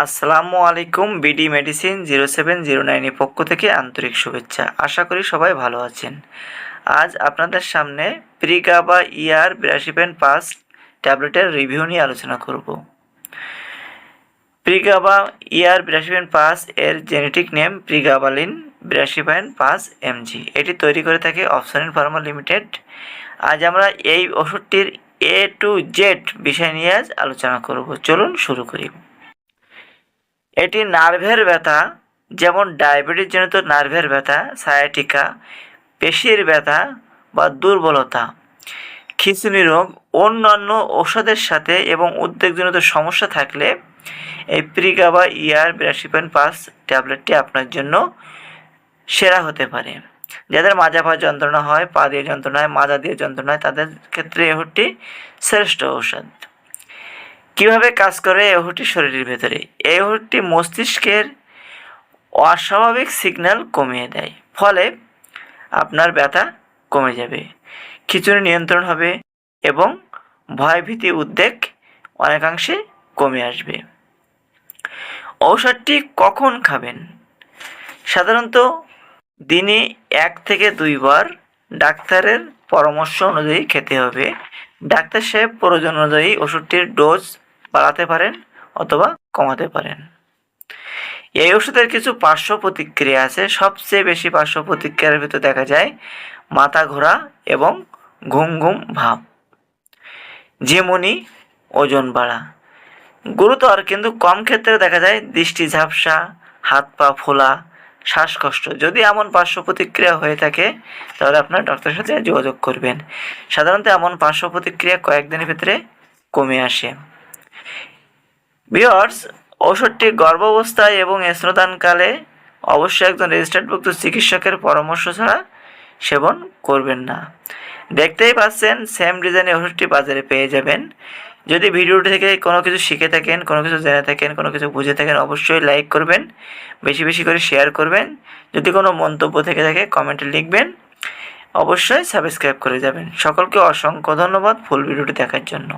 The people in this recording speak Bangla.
আসসালামু আলাইকুম। বিডি মেডিসিন 0709 এর পক্ষ থেকে আন্তরিক শুভেচ্ছা। আশা করি সবাই ভালো আছেন। আজ আপনাদের সামনে প্রিগাবা ER82.5 ট্যাবলেটের রিভিউ নিয়ে আলোচনা করব। প্রিগাবা ER82.5 এর জেনেটিক নেম প্রিগাবালিন 82.5 mg। এটি তৈরি করে থাকে অপশনিন ফার্মা লিমিটেড। আজ আমরা এই ওষুধটির A to Z বিষয় নিয়ে আজ আলোচনা করব। চলুন শুরু করি। এটি নার্ভের ব্যথা, যেমন ডায়াবেটিসজনিত নার্ভের ব্যথা, সায়াটিকা, পেশির ব্যথা বা দুর্বলতা, খিঁচুনি রোগ, অন্যান্য ঔষধের সাথে এবং উদ্বেগজনিত সমস্যা থাকলে এই প্রিগাবা ER82.5 ট্যাবলেটটি আপনার জন্য সেরা হতে পারে। যাদের মাজা পা যন্ত্রণা হয়, পা দিয়ে যন্ত্রণা হয়, মাজা দিয়ে যন্ত্রণা হয়, তাদের ক্ষেত্রে এই ওষুধটি শ্রেষ্ঠ ঔষধ। কীভাবে কাজ করে এই ওষুধটি শরীরের ভেতরে? এই ওষুধটি মস্তিষ্কের অস্বাভাবিক সিগন্যাল কমিয়ে দেয়, ফলে আপনার ব্যথা কমে যাবে, খিঁচুনি নিয়ন্ত্রণ হবে এবং ভয়ভীতি উদ্বেগ অনেকাংশে কমে আসবে। ঔষধটি কখন খাবেন? সাধারণত দিনে 1 থেকে 2 বার ডাক্তারের পরামর্শ অনুযায়ী খেতে হবে। ডাক্তার সাহেব প্রয়োজন অনুযায়ী ওষুধটির ডোজ বাড়াতে পারেন অথবা কমাতে পারেন। এই ওষুধের কিছু পার্শ্ব প্রতিক্রিয়া আছে। সবচেয়ে বেশি পার্শ্ব প্রতিক্রিয়ার ভিতর দেখা যায় মাথা ঘোরা এবং ঘুম ঘুম ভাব, যেমনি ওজন বাড়া। গুরুতর কিন্তু কম ক্ষেত্রে দেখা যায় দৃষ্টি ঝাপসা, হাত পা ফোলা, শ্বাসকষ্ট। যদি এমন পার্শ্ব প্রতিক্রিয়া হয়ে থাকে তাহলে আপনার ডক্টরের সাথে যোগাযোগ করবেন। সাধারণত এমন পার্শ্ব প্রতিক্রিয়া কয়েকদিনের ভিতরে কমে আসে। ভিউয়ার্স, ঔষধটি গর্ভাবস্থায় এবং স্তন্যদানকালে অবশ্যই একজন রেজিস্টার্ডভুক্ত চিকিৎসকের পরামর্শ ছাড়া সেবন করবেন না। দেখতেই পাচ্ছেন সেম ডিজাইনের ওষুধটি বাজারে পেয়ে যাবেন। যদি ভিডিওটি থেকে কোনো কিছু শিখে থাকেন, কোনো কিছু জেনে থাকেন, কোনো কিছু বুঝে থাকেন, অবশ্যই লাইক করবেন, বেশি বেশি করে শেয়ার করবেন। যদি কোনো মন্তব্য থেকে থাকে কমেন্টে লিখবেন। অবশ্যই সাবস্ক্রাইব করে যাবেন। সকলকে অসংখ্য ধন্যবাদ ফুল ভিডিওটি দেখার জন্য।